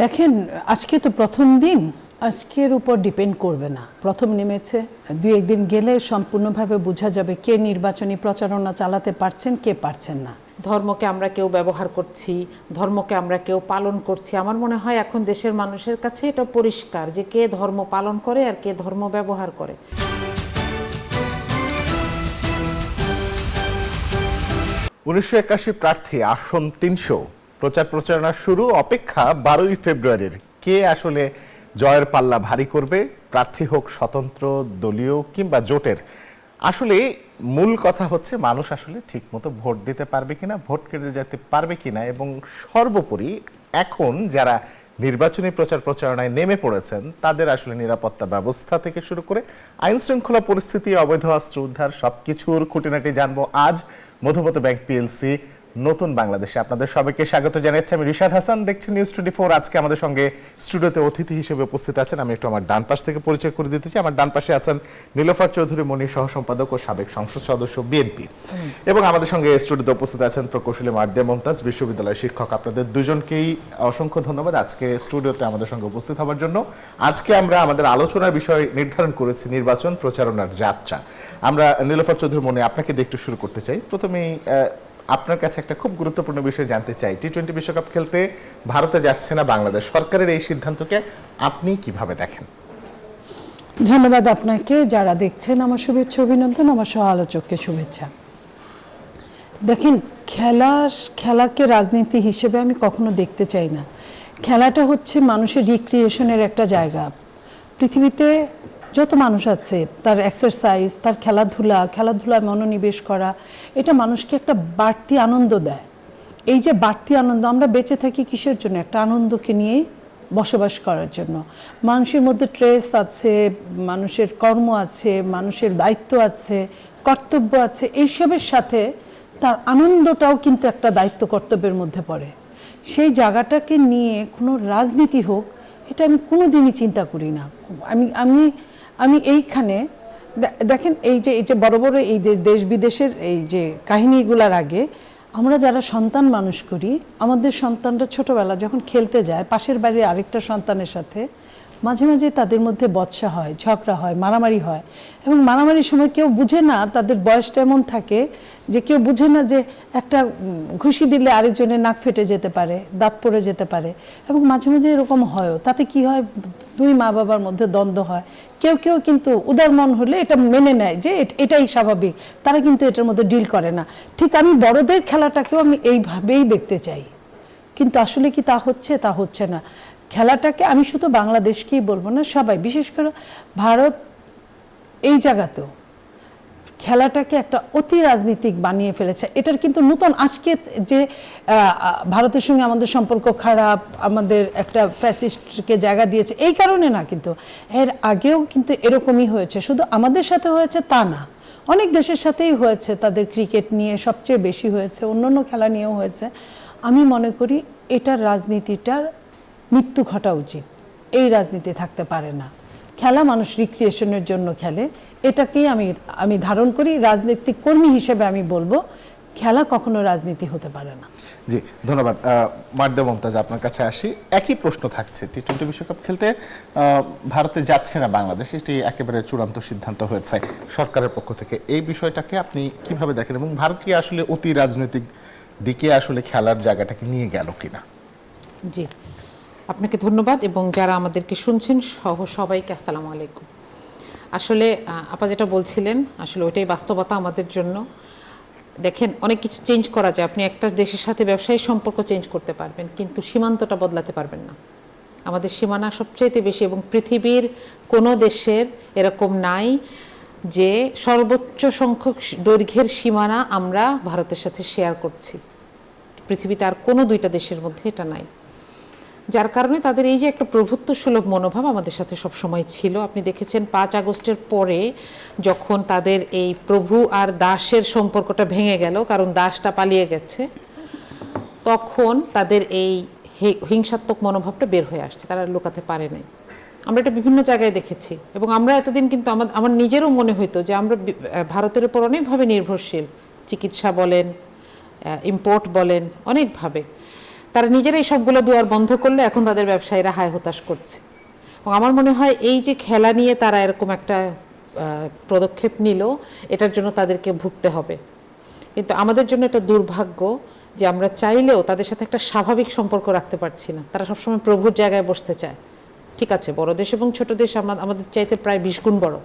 দেখেন, আজকে তো প্রথম দিন, আজকের উপর ডিপেন্ড করবে না। প্রথম নেমেছে, দুই একদিন গেলে সম্পূর্ণভাবে বোঝা যাবে কে নির্বাচনী প্রচারণা চালাতে পারছেন, কে পারছেন না। ধর্মকে আমরা কেউ ব্যবহার করছি, ধর্মকে আমরা কেউ পালন করছি। আমার মনে হয় এখন দেশের মানুষের কাছে এটা পরিষ্কার যে কে ধর্ম পালন করে আর কে ধর্ম ব্যবহার করে। 1981 প্রার্থী, আসন 300, প্রচার প্রচারণা শুরু, অপেক্ষা 12ই ফেব্রুয়ারির। কে আসলে জয়ের পাল্লা ভারী করবে? প্রার্থী হোক স্বতন্ত্র, দলীয় কিংবা জোটের। আসলে মূল কথা হচ্ছে মানুষ আসলে ঠিকমতো ভোট দিতে পারবে কিনা, ভোট কেটে যেতে পারবে কিনা, এবং সর্বোপরি এখন যারা নির্বাচনী প্রচার প্রচারণায় নেমে পড়েছেন তাদের আসলে নিরাপত্তা ব্যবস্থা থেকে শুরু করে আইন শৃঙ্খলা পরিস্থিতি, অবৈধ অস্ত্র উদ্ধার, সবকিছুর খুঁটিনাটি জানবো আজ মধুমত ব্যাংক পিএলসি নতুন বাংলাদেশে। আপনাদের সবাইকে স্বাগত জানাচ্ছি। আমি রিশাদ হাসান, দেখছেন নিউজ 24। আজকে আমাদের সঙ্গে স্টুডিওতে অতিথি হিসেবে উপস্থিত আছেন, আমি একটু আমার ডান পাশ থেকে পরিচয় করে দিতেছি। আমার ডান পাশে আছেন নীলোফার চৌধুরী মনি, সহ সম্পাদক ও সাবেক সংসদ সদস্য বিএনপি, এবং আমাদের সঙ্গে স্টুডিওতে উপস্থিত আছেন প্রকৌশলী মার্দে মমতাজ, বিশ্ববিদ্যালয়ের শিক্ষক। আপনাদের দুজনকেই অসংখ্য ধন্যবাদ আজকে স্টুডিওতে আমাদের সঙ্গে উপস্থিত হওয়ার জন্য। আজকে আমরা আমাদের আলোচনার বিষয় নির্ধারণ করেছি নির্বাচন প্রচারণার যাত্রা। আমরা নীলোফার চৌধুরী মনি, আপনাকে দিয়ে একটু শুরু করতে চাই। প্রথমেই আপনার কাছে একটা খুব গুরুত্বপূর্ণ বিষয় জানতে চাই। টি-20 বিশ্বকাপ খেলতে ভারতে যাচ্ছে না বাংলাদেশ, সরকারের এই সিদ্ধান্তকে আপনি কিভাবে দেখেন? ধন্যবাদ আপনাকে, যারা দেখছেন আমার শুভেচ্ছা অভিনন্দন, আমার সহ আলোচককে শুভেচ্ছা। দেখেন, খেলাকে রাজনীতি হিসেবে আমি কখনো দেখতে চাই না। খেলাটা হচ্ছে মানুষের রিক্রিয়েশনের একটা জায়গা। পৃথিবীতে যত মানুষ আছে তার এক্সারসাইজ, তার খেলাধুলায় মনোনিবেশ করা, এটা মানুষকে একটা বাড়তি আনন্দ দেয়। এই যে বাড়তি আনন্দ, আমরা বেঁচে থাকি কিসের জন্য? একটা আনন্দকে নিয়ে বসবাস করার জন্য। মানুষের মধ্যে স্ট্রেস আছে, মানুষের কর্ম আছে, মানুষের দায়িত্ব আছে, কর্তব্য আছে। এইসবের সাথে তার আনন্দটাও কিন্তু একটা দায়িত্ব কর্তব্যের মধ্যে পড়ে। সেই জায়গাটাকে নিয়ে কোনো রাজনীতি হোক, এটা আমি কোনো দিনই চিন্তা করি না। আমি এইখানে দেখেন, এই যে বড় বড় এই দেশ বিদেশের এই যে কাহিনীগুলোর আগে আমরা যারা সন্তান মানুষ করি, আমাদের সন্তানরা ছোটবেলা যখন খেলতে যায় পাশের বাড়ির আরেকটা সন্তানের সাথে, মাঝে মাঝে তাদের মধ্যে বচসা হয়, ঝগড়া হয়, মারামারি হয়। এবং মারামারির সময় কেউ বুঝে না, তাদের বয়সটা এমন থাকে যে কেউ বুঝে না যে একটা ঘুষি দিলে আরেকজনের নাক ফেটে যেতে পারে, দাঁত পড়ে যেতে পারে। এবং মাঝে মাঝে এরকম হয়ও। তাতে কি হয়? দুই মা বাবার মধ্যে দ্বন্দ্ব হয়। কেউ কেউ কিন্তু উদার মন হলে এটা মেনে নেয় যে এটাই স্বাভাবিক, তারা কিন্তু এটার মধ্যে ডিল করে না। ঠিক আমি বড়দের খেলাটাকেও আমি এইভাবেই দেখতে চাই, কিন্তু আসলে কি তা হচ্ছে? তা হচ্ছে না। খেলাটাকে আমি শুধু বাংলাদেশকেই বলবো না, সবাই, বিশেষ করে ভারত এই জায়গাতেও খেলাটাকে একটা অতি রাজনীতিক বানিয়ে ফেলেছে। এটার কিন্তু নতুন আজকে যে ভারতের সঙ্গে আমাদের সম্পর্ক খারাপ, আমাদের একটা ফ্যাসিস্টকে জায়গা দিয়েছে এই কারণে না, কিন্তু এর আগেও কিন্তু এরকমই হয়েছে। শুধু আমাদের সাথে হয়েছে তা না, অনেক দেশের সাথেই হয়েছে। তাদের ক্রিকেট নিয়ে সবচেয়ে বেশি হয়েছে, অন্যান্য খেলা নিয়েও হয়েছে। আমি মনে করি এটার রাজনীতিটার মৃত্যু ঘটা উচিত। এই রাজনীতি থাকতে পারে না। খেলা মানুষ রিক্রিয়েশনের জন্য খেলে, এটাকেই আমি ধারণ করি। রাজনৈতিক কর্মী হিসেবে আমি বলবো খেলা কখনো রাজনীতি হতে পারে না। জি, ধন্যবাদ। মার্দে মমতাজ, আপনার কাছে আসি। একই প্রশ্ন থাকছে। টি-20 বিশ্বকাপ খেলতে ভারতে যাচ্ছে না বাংলাদেশ, এটি একেবারে চূড়ান্ত সিদ্ধান্ত হয়েছে সরকারের পক্ষ থেকে। এই বিষয়টাকে আপনি কিভাবে দেখেন, এবং ভারত কি আসলে অতি রাজনৈতিক দিকে আসলে খেলার জায়গাটাকে নিয়ে গেল কিনা? জি, আপনাকে ধন্যবাদ, এবং যারা আমাদেরকে শুনছেন সহ সবাইকে আসসালামু আলাইকুম। আসলে আপা যেটা বলছিলেন, আসলে ওইটাই বাস্তবতা আমাদের জন্য। দেখেন, অনেক কিছু চেঞ্জ করা যায়। আপনি একটা দেশের সাথে ব্যবসায়ী সম্পর্ক চেঞ্জ করতে পারবেন, কিন্তু সীমান্তটা বদলাতে পারবেন না। আমাদের সীমানা সবচাইতে বেশি, এবং পৃথিবীর কোনো দেশের এরকম নাই যে সর্বোচ্চ সংখ্যক দৈর্ঘ্যের সীমানা আমরা ভারতের সাথে শেয়ার করছি। পৃথিবীতে আর কোনো দুইটা দেশের মধ্যে এটা নাই। যার কারণে তাদের এই যে একটা প্রভুত্ব সুলভ মনোভাব আমাদের সাথে সবসময় ছিল। আপনি দেখেছেন 5 আগস্টের পরে যখন তাদের এই প্রভু আর দাসের সম্পর্কটা ভেঙে গেল, কারণ দাসটা পালিয়ে গেছে, তখন তাদের এই হিংসাত্মক মনোভাবটা বের হয়ে আসছে, তারা লুকাতে পারে নাই। আমরা এটা বিভিন্ন জায়গায় দেখেছি, এবং আমরা এতদিন কিন্তু আমার নিজেরও মনে হইতো যে আমরা ভারতের উপর অনেকভাবে নির্ভরশীল, চিকিৎসা বলেন, ইম্পোর্ট বলেন, অনেকভাবে। তারা নিজেরাই সবগুলো দুয়ার বন্ধ করলে এখন তাদের ব্যবসায়ীরা হায় হতাশ করছে। এবং আমার মনে হয় এই যে খেলা নিয়ে তারা এরকম একটা পদক্ষেপ নিল, এটার জন্য তাদেরকে ভুগতে হবে। কিন্তু আমাদের জন্য এটা দুর্ভাগ্য যে আমরা চাইলেও তাদের সাথে একটা স্বাভাবিক সম্পর্ক রাখতে পারছি না। তারা সবসময় প্রভুর জায়গায় বসতে চায়। ঠিক আছে, বড় দেশ এবং ছোট দেশ আমাদের চাইতে প্রায় 20 গুণ বড়।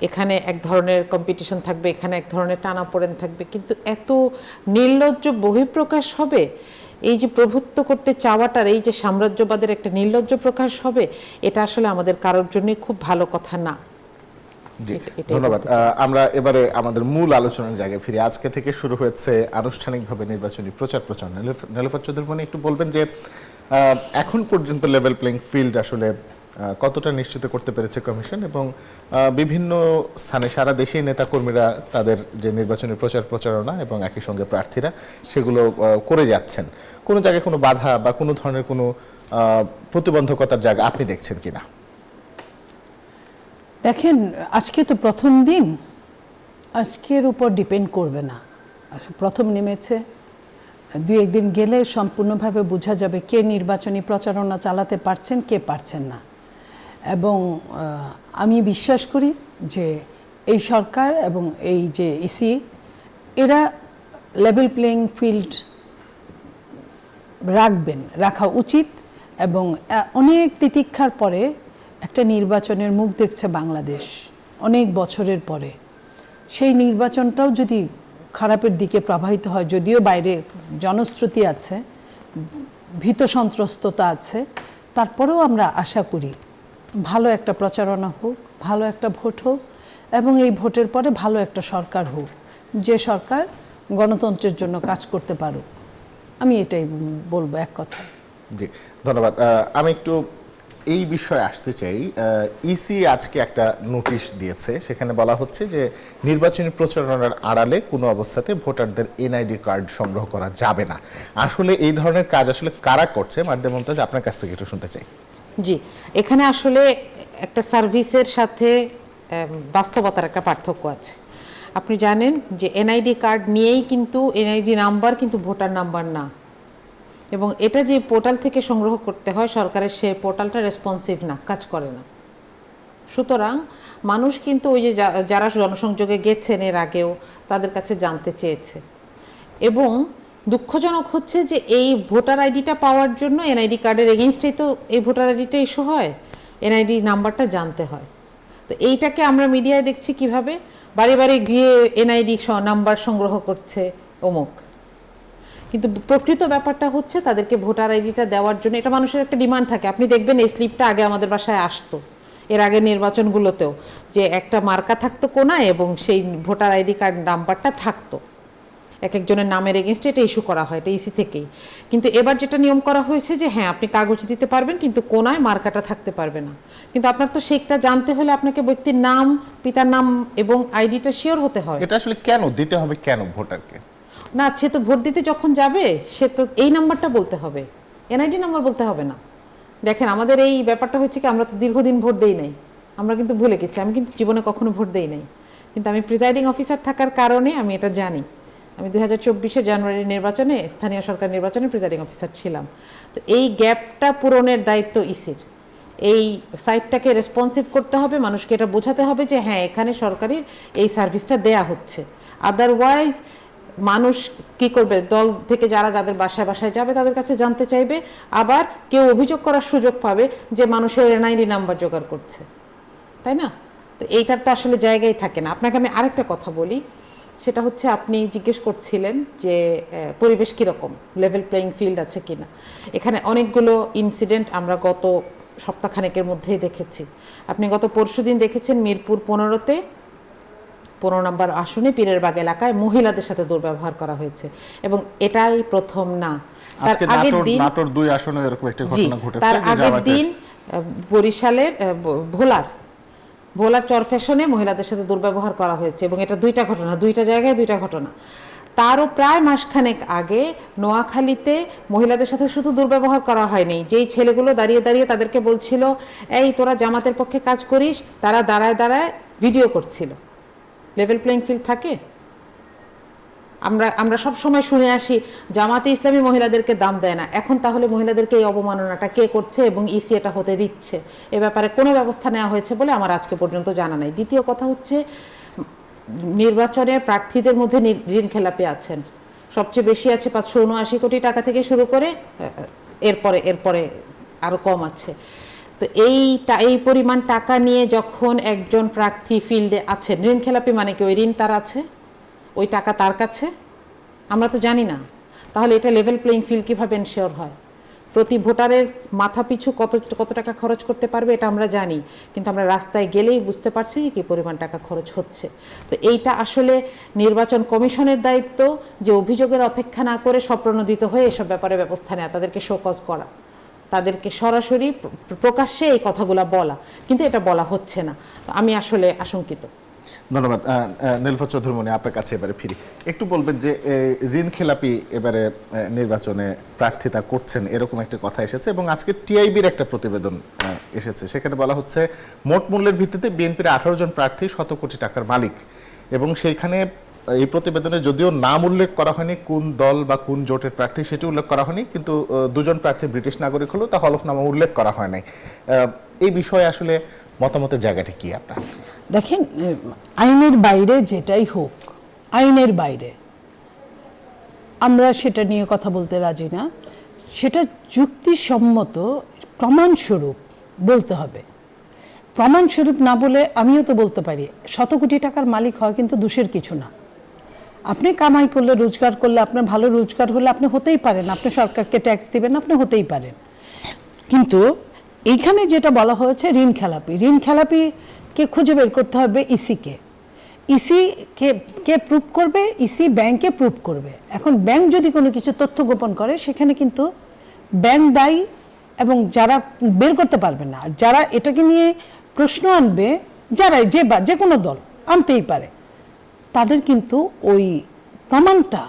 এখানে এক ধরনের কম্পিটিশন থাকবে, এখানে এক ধরনের টানাপোড়েন থাকবে, কিন্তু এত নির্লজ্জ বহিঃপ্রকাশ হবে, এই যে প্রভুত্ব করতে চাওয়াটার, এই যে সাম্রাজ্যবাদের একটা নির্লজ্জ প্রকাশ হবে, এটা আসলে আমাদের কারোর জন্যই খুব ভালো কথা না। জি, ধন্যবাদ। আমরা এবারে আমাদের মূল আলোচনার জায়গায় ফিরে। আজকে থেকে শুরু হয়েছে আনুষ্ঠানিকভাবে নির্বাচনী প্রচার প্রচারণা। নেলুফার চৌধুরী একটু বলবেন যে এখন পর্যন্ত লেভেল প্লেইং ফিল্ড আসলে কতটা নিশ্চিত করতে পেরেছে কমিশন, এবং বিভিন্ন স্থানে সারা দেশেই নেতাকর্মীরা তাদের যে নির্বাচনী প্রচার প্রচারণা এবং একই সঙ্গে প্রার্থীরা সেগুলো করে যাচ্ছেন, কোনো জায়গায় কোনো বাধা বা কোনো ধরনের কোনো প্রতিবন্ধকতার জায়গা আপনি দেখছেন কিনা? দেখেন, আজকে তো প্রথম দিন, আজকের উপর ডিপেন্ড করবে না। প্রথম নেমেছে, দুই একদিন গেলে সম্পূর্ণভাবে বোঝা যাবে কে নির্বাচনী প্রচারণা চালাতে পারছেন, কে পারছেন না। এবং আমি বিশ্বাস করি যে এই সরকার এবং এই যে ইসি, এরা লেভেল প্লেইং ফিল্ড রাখা উচিত। এবং অনেক তিতিক্ষার পরে একটা নির্বাচনের মুখ দেখছে বাংলাদেশ অনেক বছরের পরে। সেই নির্বাচনটাও যদি খারাপের দিকে প্রবাহিত হয়, যদিও বাইরে জনশ্রুতি আছে, ভীত সন্ত্রস্ততা আছে, তারপরেও আমরা আশা করি ভালো একটা প্রচারণা হোক, ভালো একটা ভোট হোক, এবং এই ভোটের পরে ভালো একটা সরকার হোক, যে সরকার গণতন্ত্রের জন্য কাজ করতে পারুক। আমি এটাই বলবো এক কথা। জি, ধন্যবাদ। আমি একটু এই বিষয়ে আসতে চাই। ইসি আজকে একটা নোটিশ দিয়েছে, সেখানে বলা হচ্ছে যে নির্বাচনী প্রচারণার আড়ালে কোনো অবস্থাতে ভোটারদের এনআইডি কার্ড সংগ্রহ করা যাবে না। আসলে এই ধরনের কাজ আসলে কারা করছে? মার্দে মুমতাজ, আপনার কাছ থেকে একটু শুনতে চাই। জি, এখানে আসলে একটা সার্ভিসের সাথে বাস্তবতার একটা পার্থক্য আছে। আপনি জানেন যে এনআইডি কার্ড নিয়েই কিন্তু এনআইডি নাম্বার কিন্তু ভোটার নাম্বার না, এবং এটা যে পোর্টাল থেকে সংগ্রহ করতে হয় সরকারের, সে পোর্টালটা রেসপন্সিভ না, কাজ করে না। সুতরাং মানুষ কিন্তু ওই যে যারা জনসংযোগে গেছেন এর আগেও, তাদের কাছে জানতে চেয়েছে। এবং দুঃখজনক হচ্ছে যে এই ভোটার আইডিটা পাওয়ার জন্য এনআইডি কার্ডের এগেনস্টেই তো এই ভোটার আইডিটা ইস্যু হয়, এনআইডি নাম্বারটা জানতে হয়। তো এইটাকে আমরা মিডিয়ায় দেখছি কিভাবে বাড়ি বাড়ি গিয়ে এনআইডি নাম্বার সংগ্রহ করছে অমুক, কিন্তু প্রকৃত ব্যাপারটা হচ্ছে তাদেরকে ভোটার আইডিটা দেওয়ার জন্য এটা মানুষের একটা ডিমান্ড থাকে। আপনি দেখবেন এই স্লিপটা আগে আমাদের বাসায় আসতো, এর আগে নির্বাচনগুলোতেও, যে একটা মার্কা থাকতো কোনায় এবং সেই ভোটার আইডি কার্ড নাম্বারটা থাকতো, এক একজনের নামের এগেনস্টে এটা ইস্যু করা হয়, এটা ইসি থেকেই। কিন্তু এবার যেটা নিয়ম করা হয়েছে যে হ্যাঁ, আপনি কাগজ দিতে পারবেন কিন্তু কোনায় মার্কাটা থাকতে পারবে না। কিন্তু আপনার তো সেইটা জানতে হলে আপনাকে ব্যক্তির নাম, পিতার নাম এবং আইডিটা শিওর হতে হয়। এটা আসলে কেন দিতে হবে, কেন ভোটারকে? না, সে তো ভোট দিতে যখন যাবে সে তো এই নাম্বারটা বলতে হবে, এনআইডি নাম্বার বলতে হবে না। দেখেন, আমাদের এই ব্যাপারটা হচ্ছে কি, আমরা তো দীর্ঘদিন ভোট দেই নাই, আমরা কিন্তু ভুলে গেছি। আমি কিন্তু জীবনে কখনো ভোট দেই নাই, কিন্তু আমি প্রিজাইডিং অফিসার থাকার কারণে আমি এটা জানি। আমি 2024 জানুয়ারির নির্বাচনে, স্থানীয় সরকার নির্বাচনে প্রিজাইডিং অফিসার ছিলাম। তো এই গ্যাপটা পূরণের দায়িত্ব ইসির। এই সাইটটাকে রেসপন্সিভ করতে হবে, মানুষকে এটা বোঝাতে হবে যে হ্যাঁ, এখানে সরকারের এই সার্ভিসটা দেয়া হচ্ছে। আদারওয়াইজ মানুষ কি করবে, দল থেকে যাদের বাসায় বাসায় যাবে তাদের কাছে জানতে চাইবে, আবার কেউ অভিযোগ করার সুযোগ পাবে যে মানুষের এনআইডি নাম্বার জোগাড় করছে, তাই না? তো এইটার তো আসলে জায়গায় থাকে না। আপনাকে আমি আরেকটা কথা বলি, সেটা হচ্ছে আপনি জিজ্ঞেস করছিলেন যে পরিবেশ কীরকম, লেভেল প্লেইং ফিল্ড আছে কিনা। এখানে অনেকগুলো ইনসিডেন্ট আমরা গত সপ্তাহখানেকের মধ্যেই দেখেছি। আপনি গত পরশুদিন দেখেছেন মিরপুর 15-তে 15 নম্বর আসনে পীরের বাগ এলাকায় মহিলাদের সাথে দুর্ব্যবহার করা হয়েছে, এবং এটাই প্রথম না। তার আগের দিন নাটোর 2 আসনে এরকম একটা ঘটনা ঘটেছে। তার আগের দিন বরিশালের ভোলার চরফ্যাশনে মহিলাদের সাথে দুর্ব্যবহার করা হয়েছে, এবং এটা দুইটা ঘটনা, দুইটা জায়গায় দুইটা ঘটনা। তারও প্রায় মাসখানেক আগে নোয়াখালীতে মহিলাদের সাথে শুধু দুর্ব্যবহার করা হয়নি, যেই ছেলেগুলো দাঁড়িয়ে দাঁড়িয়ে তাদেরকে বলছিল এই তোরা জামাতের পক্ষে কাজ করিস, তারা দাঁড়ায় দাঁড়ায় ভিডিও করছিল। লেভেল প্লেইং ফিল্ড থাকে? আমরা সব সময় শুনে আসি জামাতে ইসলামী মহিলাদেরকে দাম দেয় না, এখন তাহলে মহিলাদেরকে এই অবমাননাটা কে করছে এবং ইসি এটা হতে দিচ্ছে? এ ব্যাপারে কোনো ব্যবস্থা নেওয়া হয়েছে বলে আমার আজকে পর্যন্ত জানা নাই। দ্বিতীয় কথা হচ্ছে, নির্বাচনের প্রার্থীদের মধ্যে ঋণ খেলাপি আছেন, সবচেয়ে বেশি আছে 579 কোটি টাকা থেকে শুরু করে এরপরে আরো কম আছে। তো এই পরিমাণ টাকা নিয়ে যখন একজন প্রার্থী ফিল্ডে আছেন, ঋণ খেলাপি মানে কি ওই ঋণ তার আছে, ওই টাকা তার কাছে? আমরা তো জানি না। তাহলে এটা লেভেল প্লেইং ফিল্ড কীভাবে এনশিওর হয়? প্রতি ভোটারের মাথা পিছু কত টাকা খরচ করতে পারবে এটা আমরা জানি, কিন্তু আমরা রাস্তায় গেলেই বুঝতে পারছি কি পরিমাণ টাকা খরচ হচ্ছে। তো এইটা আসলে নির্বাচন কমিশনের দায়িত্ব যে অভিযোগের অপেক্ষা না করে স্বপ্রণোদিত হয়ে এসব ব্যাপারে ব্যবস্থা নেওয়া, তাদেরকে শোকজ করা, তাদেরকে সরাসরি প্রকাশ্যে এই কথাগুলো বলা, কিন্তু এটা বলা হচ্ছে না। তো আমি আসলে আশঙ্কিত। ধন্যবাদ। নীলুফার চৌধুরী মনি, আপনার কাছে এবারে ফিরি। একটু বলবেন যে ঋণ খেলাপি এবারে নির্বাচনে প্রার্থিতা করছেন এরকম একটা কথা এসেছে এবং আজকে টিআইবির একটা প্রতিবেদন এসেছে, সেখানে বলা হচ্ছে মোট মূল্যের ভিত্তিতে বিএনপির 18 জন প্রার্থী 100 কোটি টাকার মালিক, এবং সেইখানে এই প্রতিবেদনে যদিও নাম উল্লেখ করা হয়নি কোন দল বা কোন জোটের প্রার্থী সেটি উল্লেখ করা হয়নি, কিন্তু দুজন প্রার্থী ব্রিটিশ নাগরিক হলেও তা হলফনামা উল্লেখ করা হয় নাই। এই বিষয়ে আসলে মতামতের জায়গাটা কি আপনার? দেখেন, আইনের বাইরে যেটাই হোক, আইনের বাইরে আমরা সেটা নিয়ে কথা বলতে রাজি না, সেটা যুক্তিসম্মত প্রমাণস্বরূপ বলতে হবে। প্রমাণস্বরূপ না বলে আমিও তো বলতে পারি 100 কোটি টাকার মালিক হয় কিন্তু দোষের কিছু না। আপনি কামাই করলে, রোজগার করলে, আপনার ভালো রোজগার হলে আপনি হতেই পারেন, আপনি সরকারকে ট্যাক্স দিবেন, আপনি হতেই পারেন। কিন্তু এইখানে যেটা বলা হয়েছে ঋণ খেলাপিকে খুঁজে বের করতে হবে ইসিকে। ইসি কে প্রুভ করবে? ইসি ব্যাংকে প্রুভ করবে। এখন ব্যাংক যদি কোনো কিছু তথ্য গোপন করে সেখানে কিন্তু ব্যাংক দায়ী, এবং যারা বের করতে পারবে না, যারা এটাকে নিয়ে প্রশ্ন আনবে, যারাই যে কোনো দল আনতেই পারে, তাদের কিন্তু ওই প্রমাণটা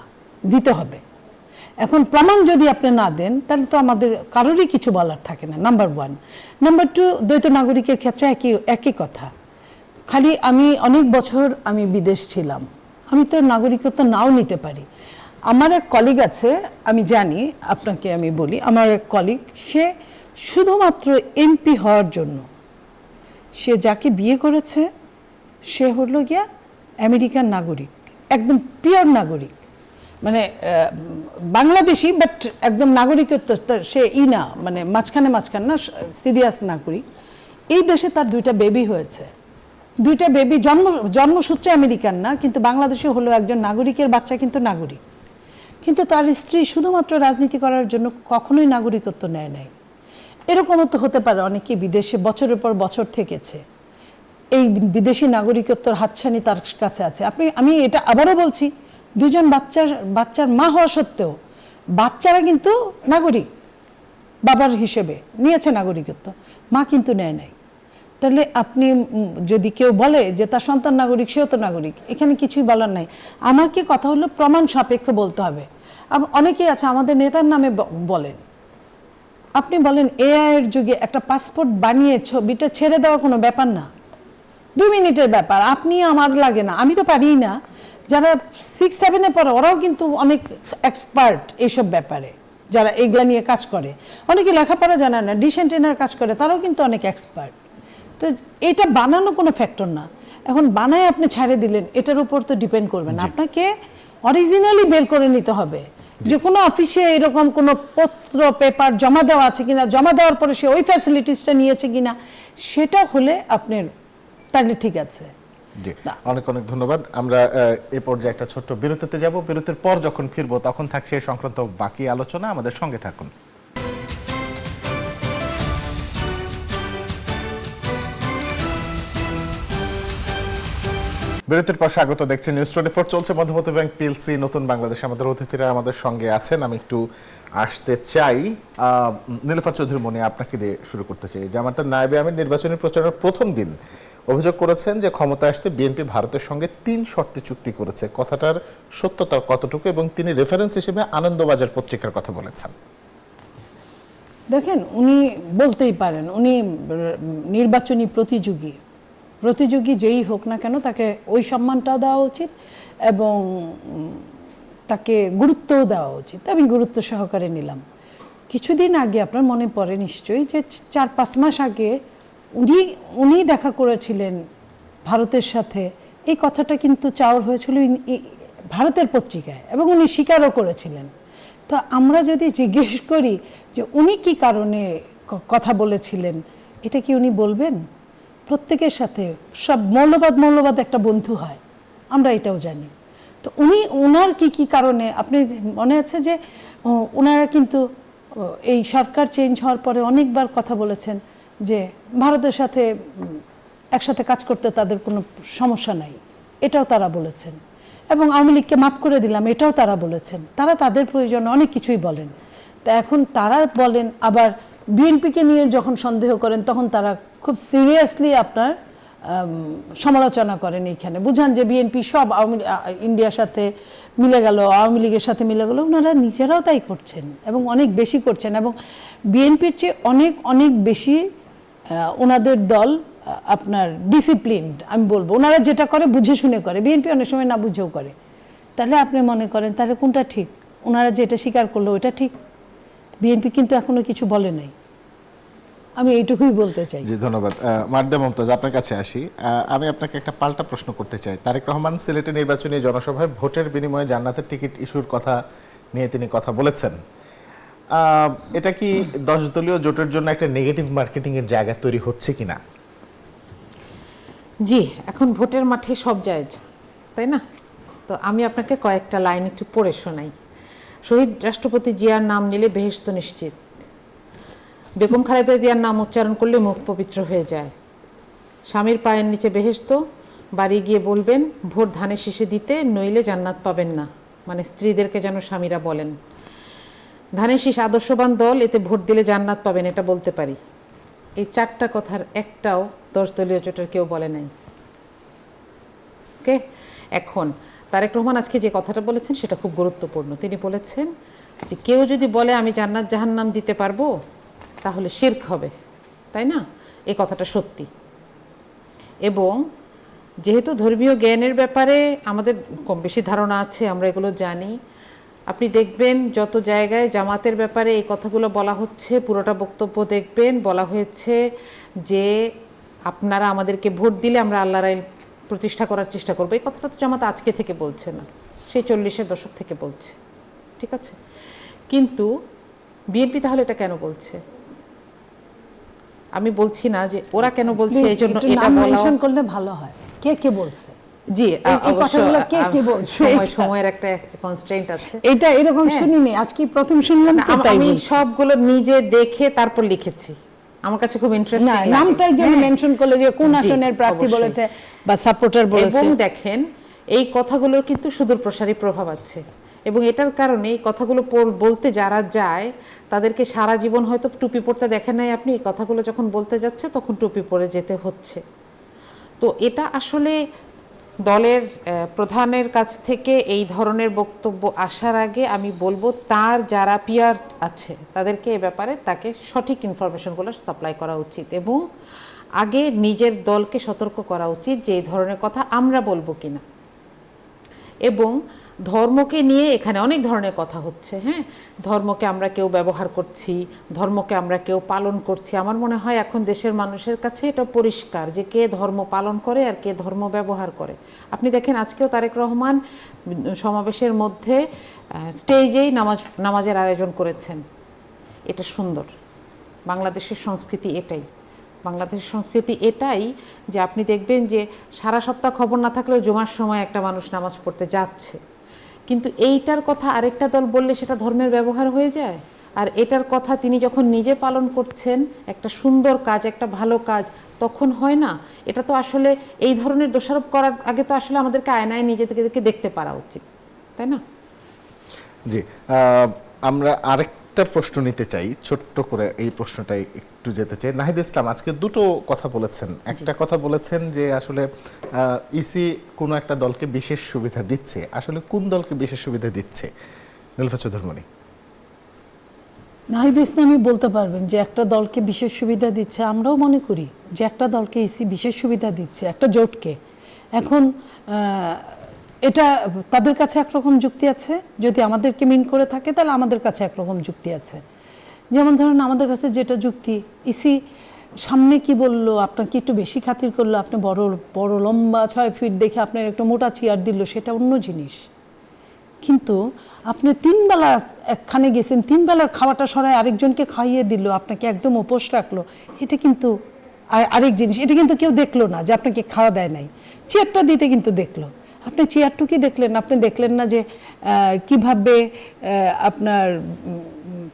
দিতে হবে। এখন প্রমাণ যদি আপনি না দেন তাহলে তো আমাদের কারোরই কিছু বলার থাকে না, নাম্বার 1। নাম্বার 2, দ্বৈত নাগরিকের ক্ষেত্রে একই কথা। খালি আমি অনেক বছর আমি বিদেশ ছিলাম, আমি তো নাগরিকত্ব নাও নিতে পারি। আমার এক কলিগ আছে, আমি জানি, আপনাকে আমি বলি, আমার এক কলিগ, সে শুধুমাত্র এমপি হওয়ার জন্য সে যাকে বিয়ে করেছে সে হলো গিয়া আমেরিকান নাগরিক, একদম পিওর নাগরিক, মানে বাংলাদেশি বাট একদম নাগরিকত্ব সে না, মানে মাঝখানে না, সিরিয়াস নাগরিক। এই দেশে তার 2টা বেবি হয়েছে, 2টা বেবি জন্মসূত্রে আমেরিকান না, কিন্তু বাংলাদেশে হলো একজন নাগরিকের বাচ্চা, কিন্তু নাগরিক। কিন্তু তার স্ত্রী শুধুমাত্র রাজনীতি করার জন্য কখনোই নাগরিকত্ব নেয় নাই। এরকমও তো হতে পারে অনেকে বিদেশে বছরের পর বছর থেকেছে, এই বিদেশি নাগরিকত্বর হাতছানি তার কাছে আছে। আমি এটা আবারও বলছি, 2জন বাচ্চার মা হওয়া সত্ত্বেও বাচ্চারা কিন্তু নাগরিক, বাবার হিসেবে নিয়েছে নাগরিকত্ব, মা কিন্তু নেয় নাই। তাহলে আপনি যদি কেউ বলে যে তার সন্তান নাগরিক, সেও তো নাগরিক, এখানে কিছুই বলার নাই। আমাকে কথা হলো প্রমাণ সাপেক্ষ বলতে হবে। অনেকেই আছে আমাদের নেতার নামে বলেন, আপনি বলেন এআই এর যুগে একটা পাসপোর্ট বানিয়ে ছবিটা ছেড়ে দেওয়া কোনো ব্যাপার না, 2 মিনিটের ব্যাপার। আপনি আমার লাগে না, আমি তো পারি না। যারা 6-7-এ পড়ে ওরাও কিন্তু অনেক এক্সপার্ট এইসব ব্যাপারে, যারা এগুলা নিয়ে কাজ করে। অনেকে লেখাপড়া জানে না, ডিসেন্ট ট্রেনার কাজ করে, তারাও কিন্তু অনেক এক্সপার্ট। তো এটা বানানো কোনো ফ্যাক্টর না। এখন বানায় আপনি ছাড়ে দিলেন, এটার উপর তো ডিপেন্ড করবে না, আপনাকে অরিজিনালি বের করে নিতে হবে যে কোনো অফিসে এরকম কোনো পত্র পেপার জমা দেওয়া আছে কিনা, জমা দেওয়ার পরে সে ওই ফ্যাসিলিটিসটা নিয়েছে কিনা, সেটা হলে আপনার তাহলে ঠিক আছে। জি, অনেক ধন্যবাদ। আমরা এই পর্যায়ে একটা ছোট্ট বিরতিতে যাব। বিরতির পর যখন ফিরবো তখন থাকছে এই সংক্রান্ত বাকি আলোচনা। আমাদের সঙ্গে থাকুন। বিরতির পর স্বাগত, দেখছেন নিউজ 24, চলছে মধ্যমত ব্যাংক পিএলসি নতুন বাংলাদেশ। আমাদের অতিথিরা আমাদের সঙ্গে আছেন, আমি একটু আসতে চাই। নীলুফার চৌধুরী মনি, আপনাকে দিয়ে শুরু করতে চাই। জামায়াতের নায়েবে আমির নির্বাচনী প্রচারের প্রথম দিন অভিযোগ করেছেন যে ক্ষমতায় আসতে বিএনপি ভারতের সঙ্গে 3 শর্তে চুক্তি করেছে। কথাটার সত্যতা কতটুকু, এবং তিনি রেফারেন্স হিসেবে আনন্দবাজার পত্রিকার কথা বলেছেন? দেখেন, উনি বলতেই পারেন, উনি নির্বাচনী প্রতিযোগী যেই হোক না কেন তাকে ওই সম্মানটাও দেওয়া উচিত, এবং তাকে গুরুত্বও দেওয়া উচিত, আমি গুরুত্ব সহকারে নিলাম। কিছুদিন আগে আপনার মনে পড়ে নিশ্চয়ই যে 4-5 মাস আগে উনি দেখা করেছিলেন ভারতের সাথে, এই কথাটা কিন্তু চাওয়ার হয়েছিল ভারতের পত্রিকায় এবং উনি স্বীকারও করেছিলেন। তো আমরা যদি জিজ্ঞেস করি যে উনি কি কারণে কথা বলেছিলেন, এটা কি উনি বলবেন? প্রত্যেকের সাথে সব মৌলবাদ একটা বন্ধু হয়, আমরা এটাও জানি। তো ওনার কি কারণে, আপনি মনে আছে যে ওনারা কিন্তু এই সরকার চেঞ্জ হওয়ার পরে অনেকবার কথা বলেছেন যে ভারতের সাথে একসাথে কাজ করতে তাদের কোনো সমস্যা নাই, এটাও তারা বলেছেন। এবং আওয়ামী লীগকে মাফ করে দিলাম, এটাও তারা বলেছেন। তারা তাদের প্রয়োজনে অনেক কিছুই বলেন। তা এখন তারা বলেন, আবার বিএনপিকে নিয়ে যখন সন্দেহ করেন তখন তারা খুব সিরিয়াসলি আপনার সমালোচনা করেন। এইখানে বুঝান যে বিএনপি সব ইন্ডিয়ার সাথে মিলে গেল, আওয়ামী লীগের সাথে মিলে গেল। ওনারা নিজেরাও তাই করছেন এবং অনেক বেশি করছেন, এবং বিএনপির চেয়ে অনেক বেশি ওনাদের দল আপনার ডিসিপ্লিনড, আমি বলবো। ওনারা যেটা করে বুঝে শুনে করে, বিএনপি অনেক সময় না বুঝেও করে। তাহলে আপনি মনে করেন তাহলে কোনটা ঠিক? ওনারা যেটা স্বীকার করলো ওটা ঠিক? বিএনপি কিন্তু এখনো কিছু বলে নাই, আমি এইটুকুই বলতে চাই। জি, ধন্যবাদ। মারদা মমতাজ, আপনার কাছে আসি। আমি আপনাকে একটা পাল্টা প্রশ্ন করতে চাই। তারেক রহমান সিলেটে নির্বাচনী জনসভায় ভোটের বিনিময়ে জান্নাতের টিকিট ইস্যুর কথা নিয়ে তিনি কথা বলেছেন। এটা কি 10 দলীয় জোটের জন্য একটা নেগেটিভ মার্কেটিং এর জায়গা তৈরি হচ্ছে কিনা? জি, এখন ভোটের মাঠে সব জায়েজ, তাই না? তো আমি আপনাকে কয়েকটা লাইন একটু পড়ে শোনাই। শহীদ রাষ্ট্রপতি জিয়ার নাম নিলে বেহেশত নিশ্চিত, বেগম খালেদা জিয়ার নাম উচ্চারণ করলে মুখ পবিত্র হয়ে যায়, স্বামীর পায়ের নিচে বেহেশত, বাড়ি গিয়ে বলবেন ভোট ধানের শীষে দিতে, নইলে জান্নাত পাবেন না। মানে স্ত্রীদেরকে যেন স্বামীরা বলেন। ধানের শীষ আদর্শবান দল, এতে ভোট দিলে জান্নাত পাবেন, এটা বলতে পারি। এই 4টা কথার একটাও 10 দলীয় জোটের কেউ বলে নাই। ওকে, এখন তারেক রহমান আজকে যে কথাটা বলেছেন সেটা খুব গুরুত্বপূর্ণ। তিনি বলেছেন যে কেউ যদি বলে আমি জান্নাত জাহান্নাম দিতে পারবো তাহলে শিরক হবে, তাই না? এই কথাটা সত্যি। এবং যেহেতু ধর্মীয় জ্ঞানের ব্যাপারে আমাদের কম বেশি ধারণা আছে, আমরা এগুলো জানি। আপনি দেখবেন যত জায়গায় জামাতের ব্যাপারে এই কথাগুলো বলা হচ্ছে, পুরোটা বক্তব্য দেখবেন বলা হয়েছে যে আপনারা আমাদেরকে ভোট দিলে আমরা আল্লাহর আইন প্রতিষ্ঠা করার চেষ্টা করবো। এই কথাটা তো জামাত আজকে থেকে বলছে না, সেই 40-এর দশক থেকে বলছে, ঠিক আছে? কিন্তু বিএনপি তাহলে এটা কেন বলছে? আমি বলছি না যে ওরা কেন বলছে এই জন্য এটা মেনশন করলে ভালো হয়, কে বলছে। জি, অবশ্যই সময়ের একটা কনস্ট্রেইন্ট আছে। এটা এরকম শুনিনি, আজকে প্রথম শুনলাম। তো তাই আমি সবগুলো নিজে দেখে তারপর লিখেছি, আমার কাছে খুব ইন্টারেস্টিং লাগে। নামটাই যেন মেনশন করলে যে কোন আসনের প্রার্থী বলেছে বা সাপোর্টার বলেছে। এবং দেখেন এই কথাগুলোর কিন্তু সুদূর প্রসারী প্রভাব আছে, এবং এটার কারণে এই কথাগুলো বলতে যারা যায় তাদেরকে সারা জীবন হয়তো টুপি পরতে দেখেন নাই আপনি, এই কথাগুলো যখন বলতে যাচ্ছে তখন টুপি পরে যেতে হচ্ছে। তো এটা আসলে দলের প্রধানের কাছ থেকে এই ধরনের বক্তব্য আসার আগে আমি বলবো তার যারা পিয়ার আছে তাদেরকে এ ব্যাপারে তাকে সঠিক ইনফরমেশনগুলো সাপ্লাই করা উচিত, এবং আগে নিজের দলকে সতর্ক করা উচিত যে এই ধরনের কথা আমরা বলবো কিনা। এবং ধর্মকে নিয়ে এখানে অনেক ধরনের কথা হচ্ছে। হ্যাঁ, ধর্মকে আমরা কেউ ব্যবহার করছি, ধর্মকে আমরা কেউ পালন করছি। আমার মনে হয় এখন দেশের মানুষের কাছে এটা পরিষ্কার যে কে ধর্ম পালন করে আর কে ধর্ম ব্যবহার করে। আপনি দেখেন আজকেও তারেক রহমান সমাবেশের মধ্যে স্টেজেই নামাজের আয়োজন করেছেন। এটা সুন্দর, বাংলাদেশের সংস্কৃতি এটাই। বাংলাদেশের সংস্কৃতি এটাই যে আপনি দেখবেন যে সারা সপ্তাহ খবর না থাকলেও জুমার সময় একটা মানুষ নামাজ পড়তে যাচ্ছে, কিন্তু এইটার কথা আরেকটা দল বললে সেটা ধর্মের ব্যবহার হয়ে যায়। আর এটার কথা তিনি যখন নিজে পালন করছেন, একটা সুন্দর কাজ, একটা ভালো কাজ, তখন হয় না। এটা তো আসলে এই ধরনের দোষারোপ করার আগে তো আসলে আমাদেরকে আয়নায় নিজেদেরকে দেখতে পারা উচিত, তাই না? জি, আমরা আরেকটা প্রশ্ন নিতে চাই, ছোট্ট করে এই প্রশ্নটাই একটু যেতে চাই। নাহিদ ইসলাম আজকে দুটো কথা বলেছেন। একটা কথা বলেছেন যে আসলে ইসি কোনো একটা দলকে বিশেষ সুবিধা দিচ্ছে, আসলে কোন দলকে বিশেষ সুবিধা দিচ্ছে? নীলুফা চৌধুরী। নাহিদ ইসলামই বলতে পারবেন যে একটা দলকে বিশেষ সুবিধা দিচ্ছে। আমরাও মনে করি যে একটা দলকে ইসি বিশেষ সুবিধা দিচ্ছে, একটা জোটকে। এখন এটা তাদের কাছে একরকম যুক্তি আছে, যদি আমাদেরকে মিন করে থাকে তাহলে আমাদের কাছে একরকম যুক্তি আছে। যেমন ধরুন আমাদের কাছে যেটা যুক্তি, ইসি সামনে কি বললো, আপনাকে একটু বেশি খাতির করলো, আপনি বড় বড় লম্বা 6 ফিট দেখে আপনার একটা মোটা চেয়ার দিল, সেটা অন্য জিনিস। কিন্তু আপনি 3 বেলা একখানে গেছেন, 3 বেলার খাওয়াটা সরাই আরেকজনকে খাইয়ে দিল, আপনাকে একদম উপোস রাখলো, এটা কিন্তু আরেক জিনিস। এটা কিন্তু কেউ দেখলো না যে আপনাকে খাওয়া দেয় নাই, চেয়ারটা দিতে কিন্তু দেখলো। আপনি চেয়ারটুকি দেখলেন, আপনি দেখলেন না যে কিভাবে আপনার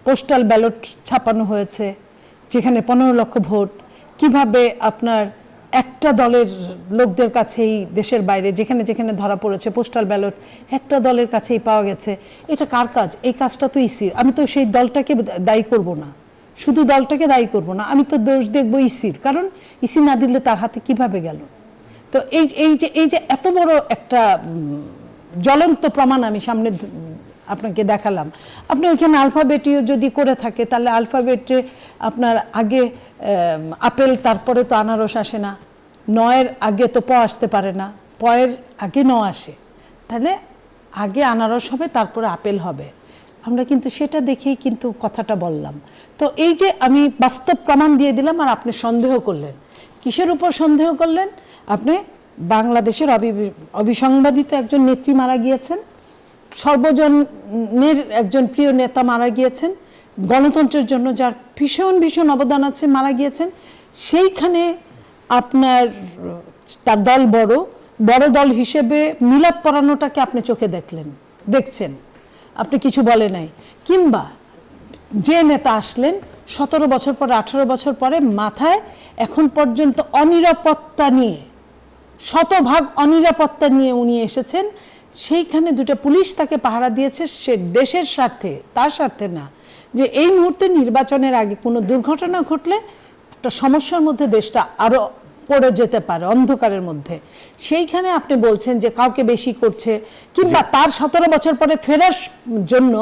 পোস্টাল ব্যালট ছাপানো হয়েছে, যেখানে 15 লক্ষ ভোট, কিভাবে আপনার একটা দলের লোকদের কাছেই দেশের বাইরে যেখানে যেখানে ধরা পড়েছে পোস্টাল ব্যালট একটা দলের কাছেই পাওয়া গেছে। এটা কার কাজ? এই কাজটা তো ইসির। আমি তো সেই দলটাকে দায়ী করব না, শুধু দলটাকে দায়ী করব না, আমি তো দোষ দেখব ইসির, কারণ ইসি না দিলে তার হাতে কিভাবে গেল। তো এই যে এত বড় একটা জ্বলন্ত প্রমাণ আমি সামনে আপনাকে দেখালাম। আপনি ওইখানে আলফাবেটিও যদি করে থাকে, তাহলে আলফাবেটে আপনার আগে আপেল, তারপরে তো আনারস আসে না, 9-এর আগে তো প আসতে পারে না, পয়ের আগে 9 আসে, তাহলে আগে আনারস হবে তারপরে আপেল হবে। আমরা কিন্তু সেটা দেখেই কিন্তু কথাটা বললাম। তো এই যে আমি বাস্তব প্রমাণ দিয়ে দিলাম, আর আপনি সন্দেহ করলেন। কিসের উপর সন্দেহ করলেন? আপনি বাংলাদেশের অবিসংবাদিত একজন নেত্রী মারা গিয়েছেন, সর্বজনের একজন প্রিয় নেতা মারা গিয়েছেন, গণতন্ত্রের জন্য যার ভীষণ ভীষণ অবদান আছে মারা গিয়েছেন, সেইখানে আপনার তার দল বড় দল হিসেবে মিলাপ পরানোটাকে আপনি চোখে দেখছেন, আপনি কিছু বলে নাই। কিংবা যে নেতা আসলেন 17 বছর পরে 18 বছর পরে, মাথায় এখন পর্যন্ত অনিরাপত্তা নিয়ে, শতভাগ অনিরাপত্তা নিয়ে উনি এসেছেন, সেইখানে 2টা পুলিশ তাকে পাহারা দিয়েছে, সে দেশের স্বার্থে, তার স্বার্থে না, যে এই মুহূর্তে নির্বাচনের আগে কোনো দুর্ঘটনা ঘটলে একটা সমস্যার মধ্যে দেশটা আরো পড়ে যেতে পারে, অন্ধকারের মধ্যে। সেইখানে আপনি বলছেন যে কাউকে বেশি করছে, কিংবা তার 17 বছর পরে ফেরার জন্য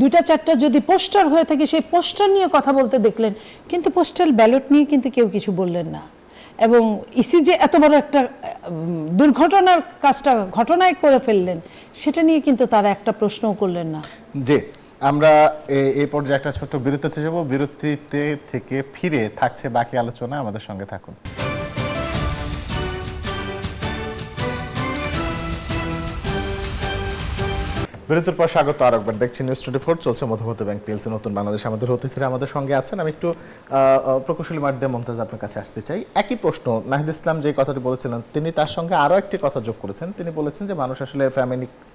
2-4টা যদি পোস্টার হয়ে থাকে, সেই পোস্টার নিয়ে কথা বলতে দেখলেন, কিন্তু পোস্টাল ব্যালট নিয়ে কিন্তু কেউ কিছু বললেন না। এবং ইসি যে এত বড় একটা দুর্ঘটনার কাজটা ঘটনায় করে ফেললেন, সেটা নিয়ে কিন্তু তারা একটা প্রশ্নও করলেন না। জি, আমরা এই পর্যায়ে একটা ছোট্ট বিরতিতে যাব। বিরতিতে থেকে ফিরে থাকছে বাকি আলোচনা, আমাদের সঙ্গে থাকুন। বিরতির পর স্বাগত আরেকবার, দেখছি নিউজ 24, চলছে মধুমতি ব্যাংক পিএলসি নতুন বাংলাদেশ। আমাদের অতিথিরা আমাদের সঙ্গে আছেন। আমি একটু প্রকৌশলী মাধ্যমে মমতাজ আপনার কাছে আসতে চাই। একই প্রশ্ন, নাহিদ ইসলাম যে কথাটি বলেছিলেন, তিনি তার সঙ্গে আরও একটি কথা যোগ করেছেন। তিনি বলেছেন যে মানুষ আসলে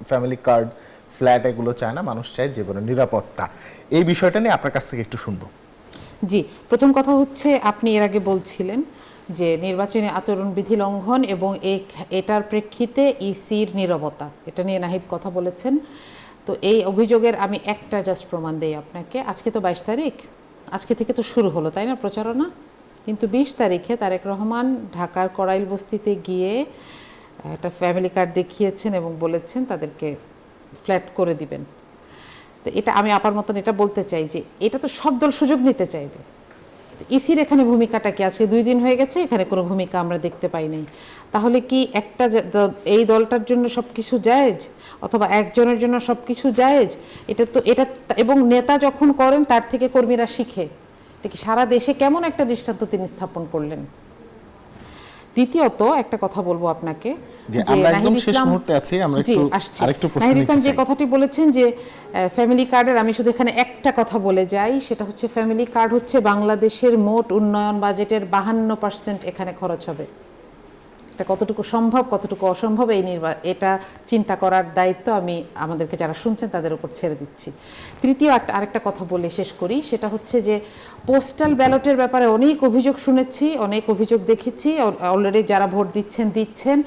ফ্যামিলি কার্ড, ফ্ল্যাট এগুলো চায় না, মানুষ চায় জীবনের নিরাপত্তা। এই বিষয়টা নিয়ে আপনার কাছ থেকে একটু শুনবো। জি, প্রথম কথা হচ্ছে, আপনি এর আগে বলছিলেন যে নির্বাচনী আচরণবিধি লঙ্ঘন এবং এটার প্রেক্ষিতে ইসির নীরবতা, এটা নিয়ে নাহিদ কথা বলেছেন। তো এই অভিযোগের আমি একটা জাস্ট প্রমাণ দেই আপনাকে। আজকে তো 22 তারিখ, আজকে থেকে তো শুরু হলো, তাই না, প্রচারণা? কিন্তু 20 তারিখে তারেক রহমান ঢাকার করাইল বস্তিতে গিয়ে একটা ফ্যামিলি কার্ড দেখিয়েছেন এবং বলেছেন তাদেরকে ফ্ল্যাট করে দিবেন। তো এটা আমি আপার মতন এটা বলতে চাই যে এটা তো সব দল সুযোগ নিতে চাইবে। ইসির এখানে ভূমিকাটা কি? আজকে 2 দিন হয়ে গেছে, এখানে কোনো ভূমিকা আমরা দেখতে পাই নাই। তাহলে কি একটা এই দলটার জন্য সব কিছু জায়েজ, অথবা একজনের জন্য সব কিছু জায়েজ? এটা এবং নেতা যখন করেন তার থেকে কর্মীরা শিখে। এটা কি সারা দেশে কেমন একটা দৃষ্টান্ত তিনি স্থাপন করলেন? দ্বিতীয়ত একটা কথা বলবো আপনাকে, যে আমরা একদম শেষ মুহূর্তে আছি, আমরা একটু আরেকটু প্রশ্ন নাহিদ ইসলাম নিতে যে চাই। কথাটি বলেছেন যে ফ্যামিলি কার্ডের, আমি শুধু এখানে একটা কথা বলে যাই, সেটা হচ্ছে ফ্যামিলি কার্ড হচ্ছে বাংলাদেশের মোট উন্নয়ন বাজেটের 52% এখানে খরচ হবে। এটা কতটুকু সম্ভব কতটুকু অসম্ভব এটা চিন্তা করার দায়িত্ব আমি আমাদেরকে যারা শুনছেন তাদের উপর ছেড়ে দিচ্ছি। তৃতীয় আরেকটা কথা বলে শেষ করি, সেটা হচ্ছে যে পোস্টাল ব্যালটের ব্যাপারে অনেক অভিযোগ শুনেছি, অনেক অভিযোগ দেখেছি, অলরেডি যারা ভোট দিচ্ছেন।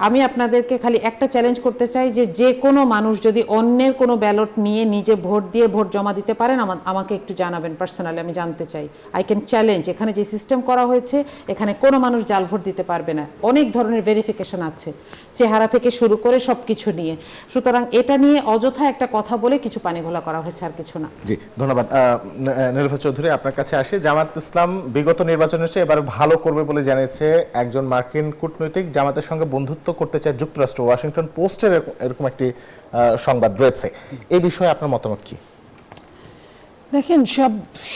আমি আপনাদেরকে খালি একটা চ্যালেঞ্জ করতে চাই যে কোনো মানুষ যদি অন্যের কোনো ব্যালট নিয়ে নিজে ভোট দিয়ে ভোট জমা দিতে পারেন, আমাকে একটু জানাবেন পার্সোনালি, আমি জানতে চাই। আই ক্যান চ্যালেঞ্জ, এখানে যে সিস্টেম করা হয়েছে এখানে কোনো মানুষ জাল ভোট দিতে পারবে না। অনেক ধরনের ভেরিফিকেশন আছে, চেহারা থেকে শুরু করে সব কিছু নিয়ে। সুতরাং এটা নিয়ে অযথা একটা কথা বলে কিছু পানি ঘোলা করা হয়েছে, আর কিছু না। জি, ধন্যবাদ। নীলুফা চৌধুরী, আপনার কাছে আসি। জামাত ইসলাম বিগত নির্বাচনের চেয়ে এবার ভালো করবে বলে জানিয়েছে একজন মার্কিন কূটনৈতিক। জামাতের সঙ্গে বন্ধুত্ব অন্তর্ভুক্ত করতে চায় যুক্তরাষ্ট্র। ওয়াশিংটন পোস্টের এরকম একটি সংবাদ রয়েছে। এই বিষয়ে আপনার মতামত কি? দেখেন,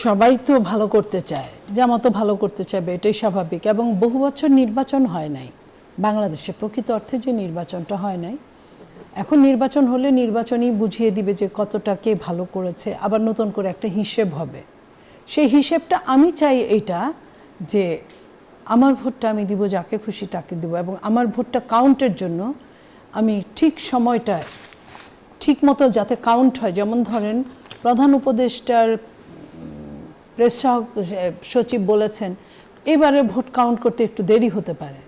সবাই তো ভালো করতে চায়, জামাতও ভালো করতে চাইবে, এটাই স্বাভাবিক। এবং বহু বছর নির্বাচন হয় নাই বাংলাদেশে, প্রকৃত অর্থে যে নির্বাচনটা হয় নাই। এখন নির্বাচন হলে নির্বাচনই বুঝিয়ে দিবে যে কতটা কে ভালো করেছে, আবার নতুন করে একটা হিসেব হবে। সেই হিসেবটা আমি চাই এইটা যে আমার ভোটটা আমি দিব যাকে খুশি তাকে দিব, এবং আমার ভোটটা কাউন্টের জন্য আমি ঠিক সময়টায় ঠিক মতো যাতে কাউন্ট হয়। যেমন ধরেন, প্রধান উপদেষ্টার প্রেস সচিব বলেছেন এবারে ভোট কাউন্ট করতে একটু দেরি হতে পারে।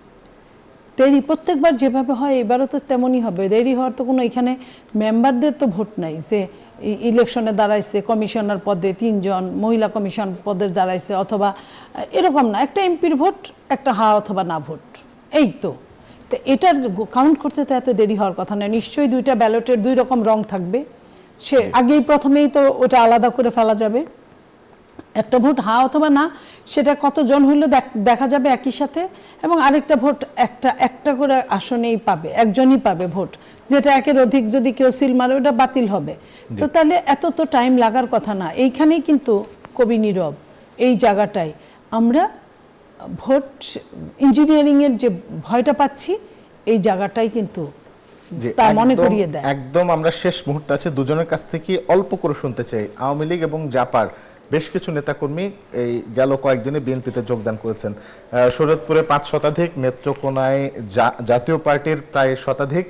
দেরি প্রত্যেকবার যেভাবে হয় এবারও তো তেমনই হবে। দেরি হওয়ার তো কোনো, এখানে মেম্বারদের তো ভোট নাই যে ইলেকশনে দাঁড়াইছে কমিশনার পদে 3 জন, মহিলা কমিশন পদে দাঁড়াইছে, অথবা এরকম না, একটা এমপির ভোট, একটা হা অথবা না ভোট, এই তো। তো এটার কাউন্ট করতে তো এত দেরি হওয়ার কথা নয়। নিশ্চয়ই 2টা ব্যালটের 2 রকম রং থাকবে, সে আগেই প্রথমেই তো ওটা আলাদা করে ফেলা যাবে। একটা ভোট হা অথবা না, সেটা কতজন হইলে দেখা যাবে একই সাথে, এবং আরেকটা ভোট একটা করে আসনেই পাবে, একজনই পাবে ভোট। যেটা একের অধিক যদি কেউ সিল মারে ওটা বাতিল হবে। তো তাহলে এত তো টাইম লাগার কথা না। এইখানেই কিন্তু কবি নীরব, এই জায়গাটায় আমরা ভোট ইঞ্জিনিয়ারিংয়ের যে ভয়টা পাচ্ছি, এই জায়গাটাই কিন্তু তা মনে করিয়ে দেয়। একদম আমরা শেষ মুহূর্তে আছে, দুজনের কাছ থেকে অল্প করে শুনতে চাই। আওয়ামী লীগ এবং জাপার বেশ কিছু নেতাকর্মী এই গেল কয়েকদিনে বিএনপিতে যোগদান করেছেন। শরীয়তপুরে 5 শতাধিক, নেত্রকোনায় জাতীয় পার্টির প্রায় শতাধিক,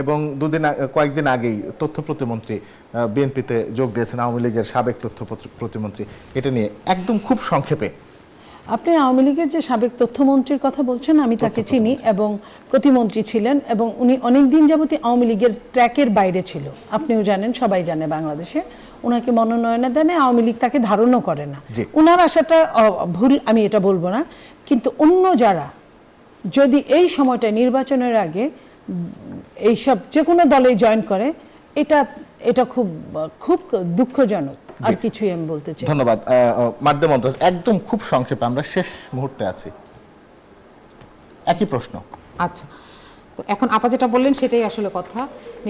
এবং কয়েকদিন আগেই তথ্য প্রতিমন্ত্রী বিএনপিতে যোগ দিয়েছেন, আওয়ামী লীগের সাবেক তথ্য প্রতিমন্ত্রী। এটা নিয়ে একদম খুব সংক্ষেপে। আপনি আওয়ামী লীগের যে সাবেক তথ্যমন্ত্রীর কথা বলছেন, আমি তাকে চিনি এবং প্রতিমন্ত্রী ছিলেন, এবং উনি অনেক দিন যাবতই আওয়ামী লীগের ট্র্যাকের বাইরে ছিল। আপনিও জানেন, সবাই জানে বাংলাদেশে। ওনাকে মনোনয়ন দেন, আওয়ামী লীগ তাকে ধারণও করে না। ওনার আশাটা ভুল, আমি এটা বলবো না, কিন্তু অন্য যারা যদি এই সময়টা নির্বাচনের আগে এইসব যে কোনো দলেই জয়েন করে, এটা খুব খুব দুঃখজনক। আর কিছুই আমি বলতে চাই। ধন্যবাদ। মাধ্যম মন্ত্রী, একদম খুব সংক্ষেপে, আমরা শেষ মুহূর্তে আছি। একই প্রশ্ন। আচ্ছা, তো এখন আপা যেটা বললেন সেটাই আসলে কথা।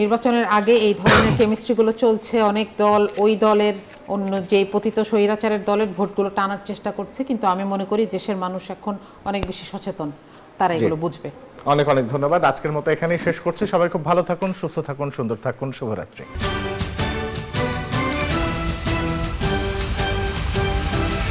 নির্বাচনের আগে এই ধরনের কেমিস্ট্রিগুলো চলছে, অনেক দল ওই দলের অন্য যে পতিত স্বৈরাচারের দলের ভোটগুলো টানার চেষ্টা করছে, কিন্তু আমি মনে করি দেশের মানুষ এখন অনেক বেশি সচেতন, তারা এগুলো বুঝবে। অনেক অনেক ধন্যবাদ। আজকের মতো এখানেই শেষ করছি। সবাই খুব ভালো থাকুন, সুস্থ থাকুন, সুন্দর থাকুন। শুভরাত্রি।